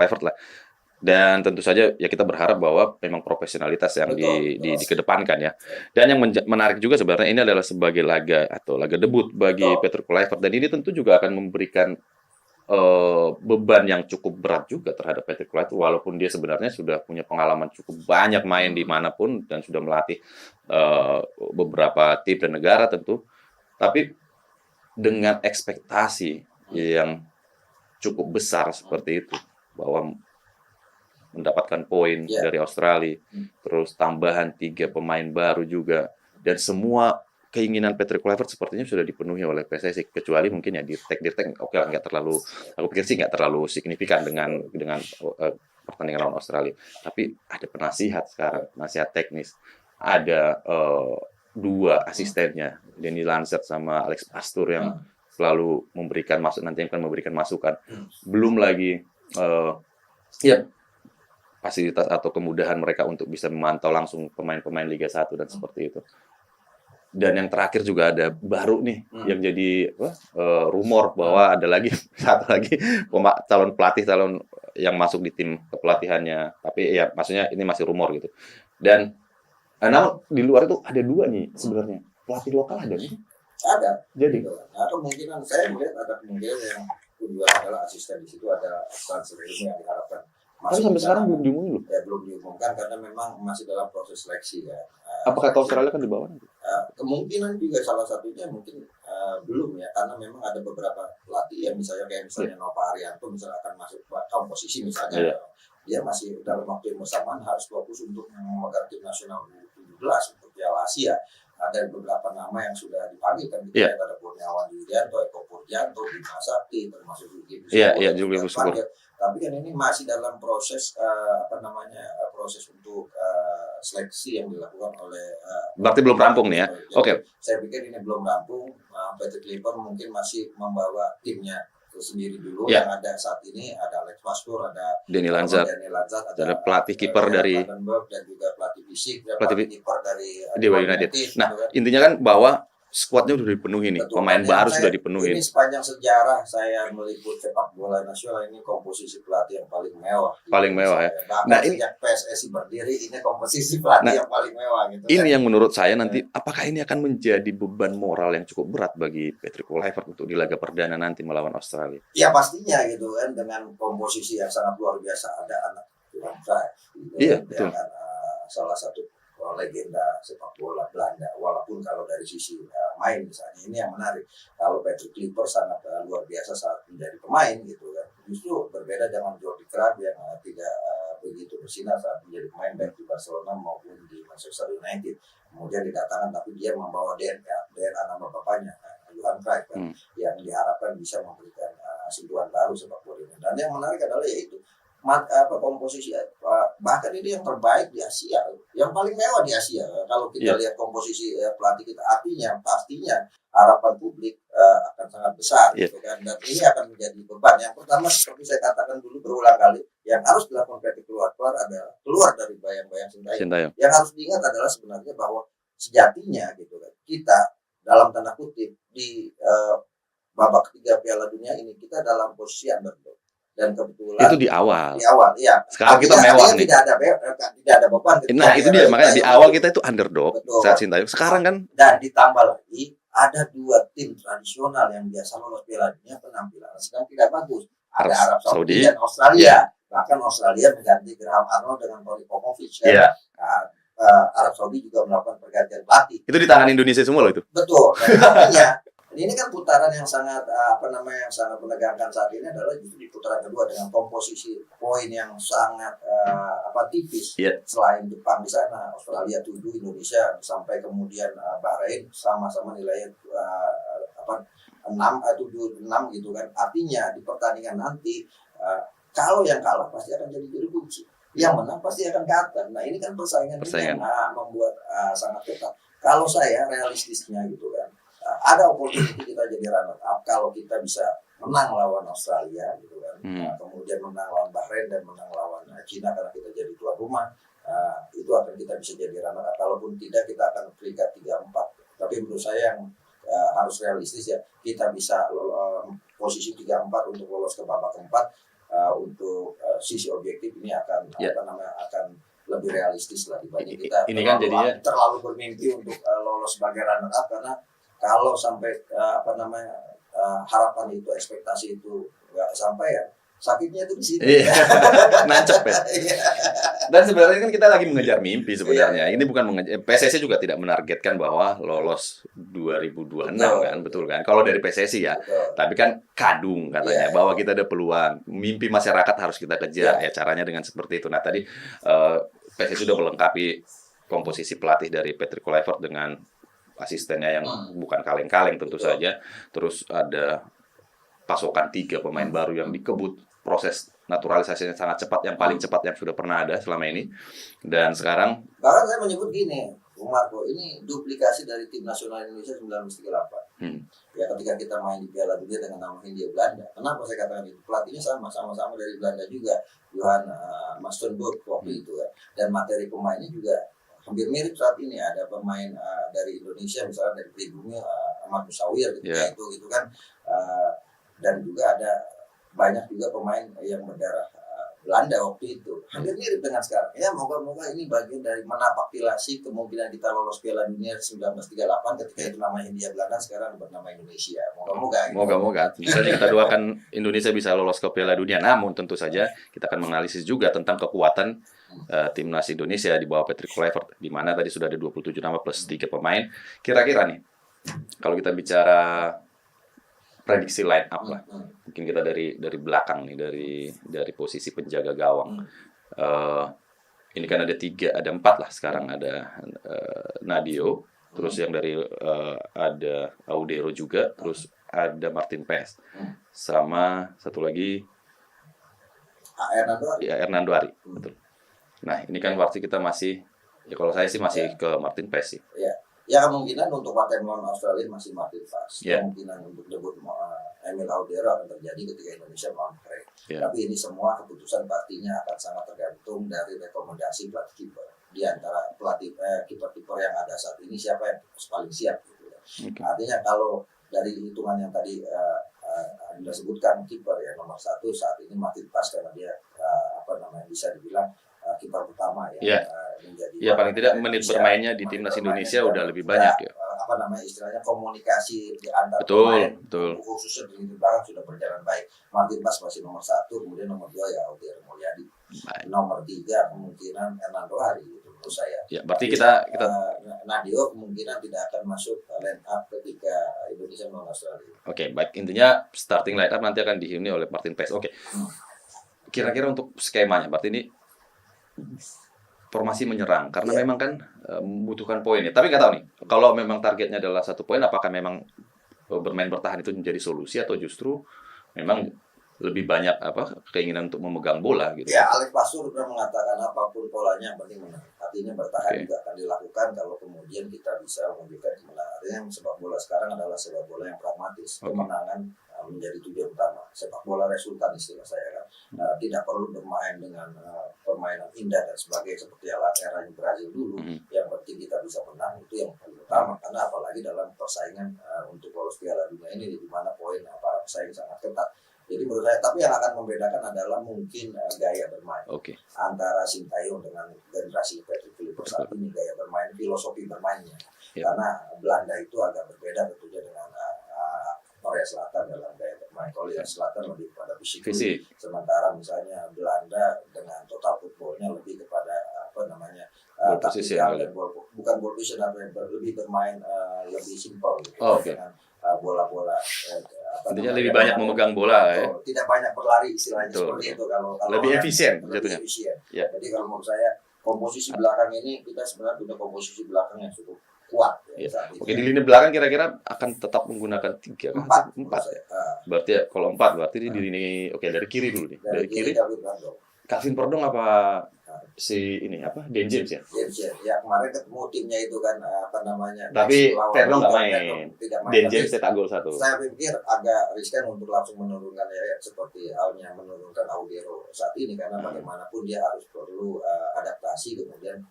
Kluivert lah. Dan tentu saja ya kita berharap bahwa memang profesionalitas yang dikedepankan ya. Dan yang menarik juga sebenarnya ini adalah sebagai laga debut bagi Petr Kluivert, dan ini tentu juga akan memberikan beban yang cukup berat juga terhadap Petr Kluivert, walaupun dia sebenarnya sudah punya pengalaman cukup banyak main dimanapun dan sudah melatih beberapa tim dan negara tentu, tapi dengan ekspektasi yang cukup besar seperti itu, bahwa mendapatkan poin dari Australia, terus tambahan 3 pemain baru juga, dan semua keinginan Petr Kluivert sepertinya sudah dipenuhi oleh PSSI, kecuali mungkin ya di Dirtek oke lah, nggak terlalu, aku pikir sih nggak terlalu signifikan dengan pertandingan lawan Australia, tapi ada penasihat sekarang, penasihat teknis, ada 2 asistennya, Denny Lanzard sama Alex Pastur yang selalu memberikan masukan, belum lagi fasilitas atau kemudahan mereka untuk bisa memantau langsung pemain-pemain Liga 1 dan seperti itu. Dan yang terakhir juga ada baru nih yang jadi rumor bahwa ada lagi satu lagi calon pelatih yang masuk di tim kepelatihannya. Tapi ya maksudnya ini masih rumor gitu. Dan namun di luar itu ada 2 nih sebenarnya. Pelatih lokal ada nih? Ada. Jadi atau kemungkinan saya melihat ada kemungkinan yang kedua adalah asisten di situ, ada transfer ilmu yang diharapkan. Tapi sampai sekarang belum diumumkan loh. Ya belum diumumkan karena memang masih dalam proses seleksi ya. Apakah Australia kan di bawah? Kemungkinan juga salah satunya mungkin belum ya, karena memang ada beberapa pelatih yang misalnya Nova Arianto misalnya akan masuk komposisi misalnya, dia masih dalam waktu yang bersamaan harus fokus untuk memegang tim nasional U17 untuk Piala Asia. Ada beberapa nama yang sudah dipanggil kan, ada Kurniawan Widianto, Eko Purjanto, Bima Sakti, termasuk Julio Busquets. Tapi kan ini masih dalam proses proses untuk seleksi yang dilakukan oleh. Berarti belum rampung nih ya? Oke. Saya pikir ini belum rampung. Petr Kluivert mungkin masih membawa timnya sendiri dulu. Yang ada saat ini ada Alex Pastur, ada Denny Lanzard, ada pelatih kiper dari dan juga pelatih fisik, pelatih kiper dari Dewa United. Nah, intinya kan bahwa skuadnya sudah dipenuhi nih, pemain baru sudah dipenuhi. Ini sepanjang sejarah saya meliput sepak bola nasional, ini komposisi pelatih yang paling mewah. Paling mewah ya. Nah, ini sejak PSSI berdiri, ini komposisi pelatih yang paling mewah gitu. Ini yang menurut saya nanti, apakah ini akan menjadi beban moral yang cukup berat bagi Petr Kluivert untuk di laga perdana nanti melawan Australia? Ya pastinya gitu kan, dengan komposisi yang sangat luar biasa, ada anak Johan Cruyff. Iya, betul. Salah satu legenda sepak bola Belanda, walaupun kalau dari sisi main misalnya, ini yang menarik. Kalau Petr Kluivert sangat luar biasa saat menjadi pemain gitu kan, justru berbeda dengan Jordi Cruyff yang tidak begitu bersinar saat menjadi pemain baik di Barcelona maupun di Manchester United. Kemudian didatangkan, tapi dia membawa DNA nama bapaknya, Johan Cruyff kan, yang diharapkan bisa memberikan sentuhan baru sepak bola ini. Dan yang menarik adalah yaitu komposisi bahkan ini yang terbaik di Asia, yang paling mewah di Asia. Kalau kita lihat komposisi pelatih kita, artinya pastinya harapan publik akan sangat besar gitu kan, dan ini akan menjadi beban. Yang pertama seperti saya katakan dulu berulang kali, yang harus dilakukan Petr Kluivert adalah keluar dari bayang-bayang Sintayong. Yang harus diingat adalah sebenarnya bahwa sejatinya gitu kan, kita dalam tanda kutip di babak ketiga Piala Dunia ini kita dalam posisi underdog. Dan kebetulan itu di awal, iya. Sekarang kita mewah nih. Tidak ada beban. Nah, itu dia makanya di awal kita itu underdog saat Sintayong. Sekarang kan dan ditambah lagi ada 2 tim tradisional yang biasa lolos Piala Dunia penampilan sedang tidak bagus. Ada Arab Saudi dan Australia. Bahkan Australia mengganti Graham Arnold dengan Tony Popovic. Arab Saudi juga melakukan pergantian pelatih. Itu di tangan Indonesia semua loh itu. Betul. Artinya ini kan putaran yang sangat yang sangat menegangkan saat ini adalah justru di putaran kedua dengan komposisi poin yang sangat tipis. Selain Jepang di sana, Australia 7, Indonesia sampai kemudian Bahrain sama-sama nilainya 6 gitu kan. Artinya di pertandingan nanti kalau yang kalah pasti akan jadi juru kunci. Yang menang pasti akan kalah. Nah, ini kan persaingan. Yang membuat sangat ketat. Kalau saya realistisnya gitu kan, ada opportunity kita jadi runner up kalau kita bisa menang lawan Australia gitu kan, kemudian menang lawan Bahrain dan menang lawan China karena kita jadi tuan rumah, itu akan kita bisa jadi runner up. Kalaupun tidak, kita akan peringkat 3-4. Tapi menurut saya yang harus realistis ya, kita bisa posisi 3-4 untuk lolos ke babak keempat. untuk sisi objektif ini akan Ya. akan lebih realistis lah dibanding kita Ini kan jadinya terlalu bermimpi untuk lolos sebagai runner up, karena kalau sampai harapan itu, ekspektasi itu nggak sampai, ya sakitnya itu di sini. Iya. Nancep ya. Dan sebenarnya kan kita lagi mengejar mimpi sebenarnya. Ini bukan mengejar. PSSI juga tidak menargetkan bahwa lolos 2026 kan, betul kan? Kalau dari PSSI ya. Betul. Tapi kan kadung katanya bahwa kita ada peluang. Mimpi masyarakat harus kita kejar. Ya caranya dengan seperti itu. Nah tadi PSSI sudah melengkapi komposisi pelatih dari Patrick Kluivert dengan asistennya yang bukan kaleng-kaleng tentu saja. Terus ada pasokan 3 pemain baru yang dikebut. Proses naturalisasinya sangat cepat, yang paling cepat yang sudah pernah ada selama ini. Dan sekarang bahkan saya menyebut gini, Bung Marco, ini duplikasi dari tim nasional Indonesia 1938. Ya ketika kita main di Piala Dunia dengan nama Hindia Belanda. Kenapa saya katakan itu? Pelatihnya sama-sama dari Belanda juga, Johan Mastenburg waktu itu kan. Dan materi pemainnya juga hampir mirip saat ini. Ada pemain dari Indonesia, misalnya dari Pribumi, Ahmad Musawir gitu kan. Dan juga ada banyak juga pemain yang berdarah Belanda waktu itu, hampir mirip dengan sekarang. Ya moga-moga ini bagian dari menapaktilasi kemungkinan kita lolos Piala Dunia 1938 ketika itu nama Hindia Belanda, sekarang bernama Indonesia. Moga-moga. Kita doakan Indonesia bisa lolos ke Piala Dunia. Namun tentu saja kita akan menganalisis juga tentang kekuatan timnas Indonesia di bawah Patrick Kluivert, di mana tadi sudah ada 27 nama plus 3 pemain. Kira-kira nih, kalau kita bicara prediksi line up lah, mungkin kita dari belakang nih, dari posisi penjaga gawang. Ini kan ada 4 lah sekarang, ada Nadio, terus yang dari ada Audero juga, terus ada Martin Paes, sama satu lagi Hernando Ari. Betul. Nah ini kan berarti kita masih, ya kalau saya sih masih ke Martin Paes sih. Ya kemungkinan untuk partai melawan Australia masih Martin Paes. Kemungkinan untuk debut Emil Audero akan terjadi ketika Indonesia melawan Korea. Tapi ini semua keputusan pastinya akan sangat tergantung dari rekomendasi pelatih kiper. Di antara pelatih kiper-kiper yang ada saat ini, siapa yang paling siap gitu ya. Artinya kalau dari hitungan yang tadi Anda sebutkan, kiper yang nomor 1 saat ini Martin Paes, karena dia bisa dibilang kiper utama ya paling tidak menit bermainnya di timnas Indonesia udah lebih banyak ya. Istilahnya komunikasi di antar pemain, khususnya di belakang sudah berjalan baik. Martin Paes masih nomor 1, kemudian nomor 2 ya Audero Mulyadi, nomor 3 kemungkinan Hernando Ari gitu menurut saya. Ya berarti kita Nadio kemungkinan tidak akan masuk line up ketika Indonesia melawan Australia. Oke, baik, intinya starting line up nanti akan dihuni oleh Martin Paes. Oke. Kira-kira untuk skemanya, berarti ini formasi menyerang karena memang kan membutuhkan poin ya. Tapi nggak tahu nih, kalau memang targetnya adalah 1 poin, apakah memang bermain bertahan itu menjadi solusi atau justru memang lebih banyak keinginan untuk memegang bola gitu. Ya, Alex Pastur sudah mengatakan apapun polanya yang penting menang. Artinya bertahan juga akan dilakukan kalau kemudian kita bisa menunjukkan kemenangan. Artinya sepak bola sekarang adalah sepak bola yang pragmatis. Kemenangan menjadi tujuan utama. Sepak bola resultan istilah saya kan. Tidak perlu bermain dengan permainan indah dan sebagainya seperti era Brazil dulu. Yang penting kita bisa menang, itu yang paling utama. Karena apalagi dalam persaingan untuk lolos Piala Dunia ini, di mana poin para pesaing sangat ketat. Jadi menurut saya, tapi yang akan membedakan adalah mungkin gaya bermain antara Sintayong dengan generasi Patrick Kluivert saat ini, gaya bermain, filosofi bermainnya. Karena Belanda itu agak berbeda tentunya dengan Korea Selatan dalam gaya bermain. Korea Selatan lebih kepada fisik, sementara misalnya Belanda dengan total footballnya lebih kepada bukan ball position, lebih bermain lebih simpel gitu. Dengan bola-bola intinya lebih banyak memegang bola ya. Tidak banyak berlari istilahnya seperti itu kalau lebih efisien jatuhnya. Jadi kalau menurut saya komposisi belakang ini kita sebenarnya punya komposisi belakang yang cukup kuat Oke, di lini belakang kira-kira akan tetap menggunakan 3 kan? 4 ya. Berarti kalau 4 berarti di lini dari kiri dulu nih. Dari kiri Calvin Perdong apa Dan James ya? Ya kemarin ketemu timnya itu kan tapi Perdong nggak main. Dan James cetak gol 1. Saya pikir agak riskan untuk langsung menurunkan seperti halnya menurunkan Audero saat ini, karena bagaimanapun dia harus perlu adaptasi, kemudian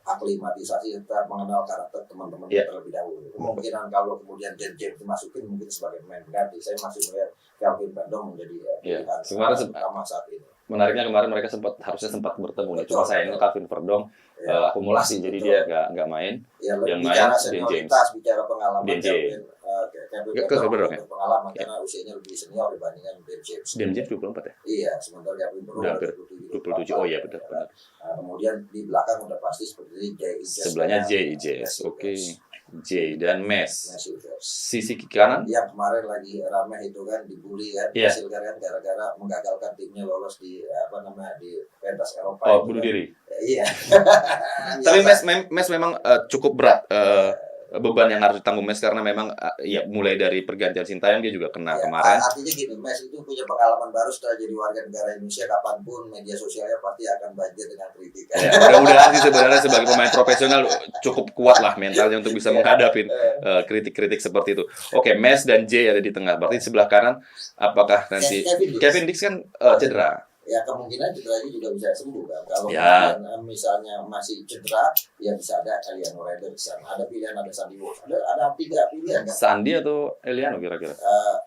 aklimatisasi, kita mengenal karakter teman-teman Iya. terlebih dahulu. Kemungkinan kalau kemudian James dimasukin mungkin sebagai pemain pengganti, saya masih melihat Kelvin Bandong menjadi Iya. pilihan Kemarin utama saat ini. Menariknya kemarin mereka harusnya sempat bertemu nih. Cuma sayangnya Calvin Verdong Ya, akumulasi, jadi dia nggak main. ya, yang bicara main senioritas, bicara pengalaman Dan Kelvin Kelvin Verdong ya? berpengalaman karena usianya lebih senior dibandingkan Ben James. Dan James 24 ya? Iya, sementara Kelvin Verdong Udah hampir 27. Oh iya benar. Nah, kemudian di belakang udah pasti seperti J. Sebelahnya J. Oke. J dan Mes. Messi Ujaz. Sisi kanan Yang kemarin lagi ramai itu kan dibully kan, Iya. hasil kan gara-gara menggagalkan timnya lolos di di pentas Eropa. oh itu bunuh kan. diri. Iya. Tapi Mes memang cukup berat beban yang harus ditanggung Mes karena memang ya mulai dari pergantian Sintayong dia juga kena Ya, kemarin. artinya gini, Mes itu punya pengalaman baru setelah jadi warga negara Indonesia, kapanpun media sosialnya pasti akan banjir dengan kritikan. Ya, mudah-mudahan sih sebenarnya sebagai pemain profesional cukup kuat lah mentalnya untuk bisa menghadapi kritik-kritik seperti itu. Oke, Mes dan J ada di tengah. Berarti sebelah kanan apakah nanti Kevin Dix kan cedera? Ya kemungkinan cederanya juga bisa sembuh kan. Kalau Ya. kemudian, misalnya masih cedera, ya bisa ada Eliano Raider di sana. Ada pilihan, ada Sandy Walsh. Ada 3 pilihan kan. Sandi atau Eliano kira-kira?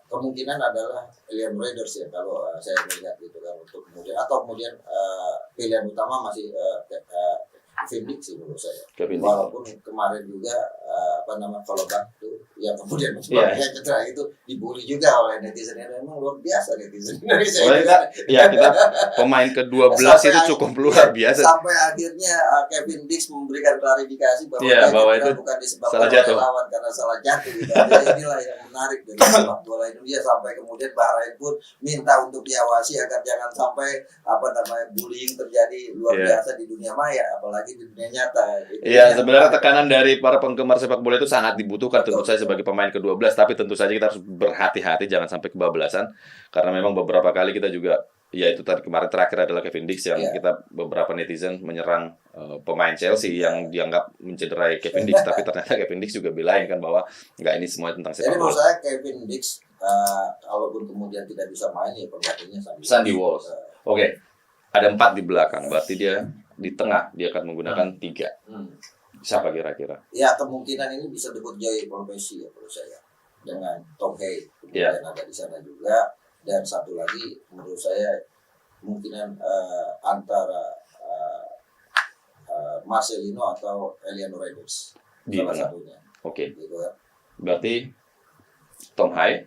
Kemungkinan adalah Eliano Raiders ya kalau saya melihat gitu kan, untuk kemudian atau kemudian pilihan utama masih Kevin Dix sih menurut saya. Kevin Dix. Walaupun kemarin juga kalau itu yang kemudian menyebabkan cedera itu dibully juga oleh netizen, yang memang luar biasa netizen Indonesia. Kita pemain ke-12 itu cukup luar biasa. Sampai akhirnya Kevin Dix memberikan klarifikasi bahwa, bahwa itu bukan disebabkan salah jatuh. oleh lawan karena salah jatuh. Gitu. Jadi inilah yang menarik dari sepak bola Indonesia, sampai kemudian Bahrain pun minta untuk diawasi agar jangan sampai bullying terjadi luar biasa di dunia maya, apalagi di dunia nyata. Iya, sebenarnya tekanan dari para penggemar sepak bola itu sangat dibutuhkan tentu saja sebagai pemain ke-12, tapi tentu saja kita harus berhati-hati jangan sampai kebablasan karena memang beberapa kali kita juga ya itu tadi kemarin terakhir adalah Kevin Dix yang kita beberapa netizen menyerang pemain Chelsea yang dianggap mencederai Kevin Dix, tapi ternyata Kevin Dix juga belain kan bahwa enggak, ini semua tentang sepak bola. Jadi menurut saya Kevin Dix kalaupun kemudian tidak bisa main ya penggantinya Sandy Walsh. Oke. Ada 4 di belakang, berarti dia di tengah dia akan menggunakan 3. Siapa kira-kira? Ya kemungkinan ini bisa debut Joey Profesi ya menurut saya, dengan Tom Hay kemudian ada di sana juga, dan satu lagi menurut saya kemungkinan antara Marcelino atau Eliano Raiders salah satunya. Oke. Gitu kan. Berarti Tom Hay.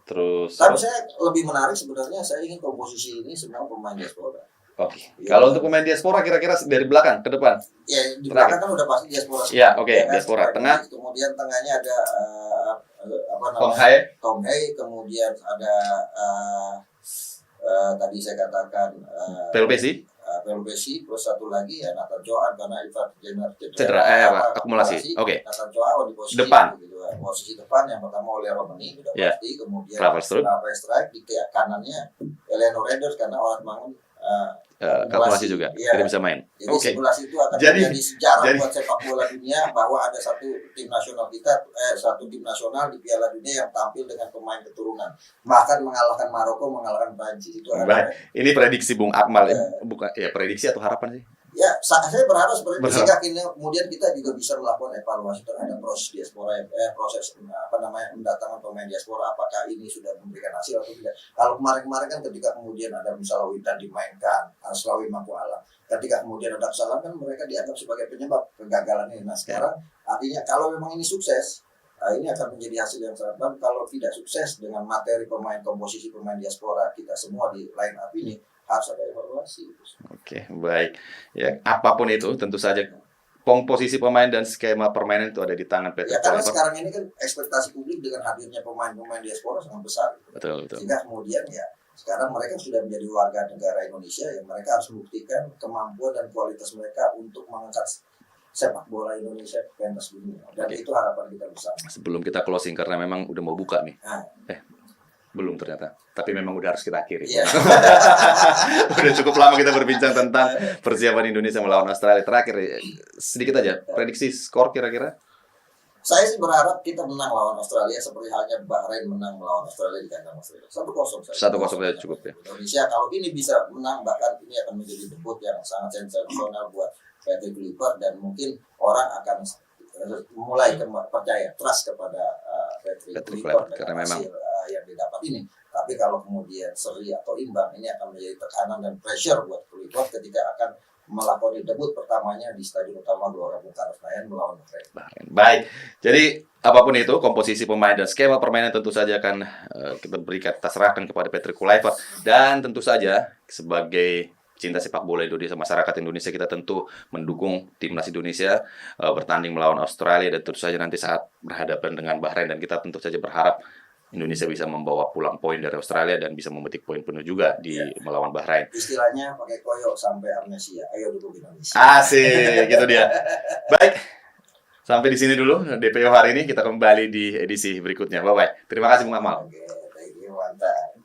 Terus tapi saya lebih menarik sebenarnya, saya ingin komposisi ini semua pemain diaspora. Oke. Kalau untuk pemain diaspora kira-kira dari belakang ke depan? Ya di belakang kan udah pasti diaspora. Ya, oke, diaspora. Tengah. Kemudian tengahnya ada Tom Hay, kemudian ada tadi saya katakan Pelopesi, plus satu lagi ya Nathan Joan karena Ivan Jenner cedera akumulasi. Oke. Nathan Joan di posisi depan. Posisi depan yang pertama oleh Romani sudah pasti, kemudian Strike di kanannya Eliano Raiders karena orang bangun kalkulasi juga, tidak bisa main. Jadi simulasi itu akan menjadi sejarah buat sepak bola dunia bahwa ada satu tim nasional kita, satu tim nasional di Piala Dunia yang tampil dengan pemain keturunan, bahkan mengalahkan Maroko, mengalahkan Prancis itu. Ini prediksi Bung Akmal, bukan ya prediksi atau harapan sih? Ya, saya berharap seperti itu, sehingga kemudian kita juga bisa melakukan evaluasi terhadap proses diaspora, mendatangkan pemain diaspora, apakah ini sudah memberikan hasil atau tidak. Kalau kemarin-kemarin kan ketika kemudian ada misalnya Witan dimainkan, Aslawi Makuala, ketika kemudian ada kesalahan kan mereka dianggap sebagai penyebab kegagalan ini. Nah sekarang artinya kalau memang ini sukses, ini akan menjadi hasil yang sangat bagus. Kalau tidak sukses dengan materi pemain, komposisi pemain diaspora kita semua di line up ini, harus ada evaluasi. Oke, baik. Ya, apapun itu tentu saja komposisi pemain dan skema permainan itu ada di tangan Peter. Ya karena sekarang ini kan ekspektasi publik dengan hadirnya pemain-pemain diaspora sangat besar. Betul. Sehingga kemudian ya sekarang mereka sudah menjadi warga negara Indonesia, yang mereka harus membuktikan kemampuan dan kualitas mereka untuk mengangkat sepak bola Indonesia ke pentas dunia. Dan itu harapan kita bersama. Sebelum kita closing karena memang udah mau buka nih. Belum ternyata, tapi memang udah harus kita akhiri. Udah cukup lama kita berbincang tentang persiapan Indonesia melawan Australia. Terakhir, sedikit aja, prediksi skor kira-kira? Saya sih berharap kita menang lawan Australia seperti halnya Bahrain menang melawan Australia di kandang Australia. 1-0 saja. 1-0 saja cukup ya. Indonesia kalau ini bisa menang, bahkan ini akan menjadi debut yang sangat sensasional buat Patrick Kluivert, dan mungkin orang akan mulai percaya, trust kepada Patrick Kluivert karena dengan memang hasil yang didapat ini. Tapi kalau kemudian seri atau imbang, ini akan menjadi tekanan dan pressure buat Kluivert ketika akan melakoni debut pertamanya di Stadion Utama Gelora Bung Karno Senayan melawan Bahrain. Baik, jadi apapun itu komposisi pemain dan skema permainan tentu saja akan kita berikan, kita serahkan kepada Patrick Kluivert. Dan tentu saja sebagai cinta sepak bola Indonesia, masyarakat Indonesia, kita tentu mendukung timnas Indonesia bertanding melawan Australia, dan tentu saja nanti saat berhadapan dengan Bahrain, dan kita tentu saja berharap Indonesia bisa membawa pulang poin dari Australia dan bisa memetik poin penuh juga di melawan Bahrain. Istilahnya pakai koyo sampai amnesia. Ayo dulu Indonesia. Asik, gitu dia. Baik, sampai di sini dulu DPO hari ini. Kita kembali di edisi berikutnya. Bye bye. Terima kasih Bung Amal. Oke, thank you, mantap.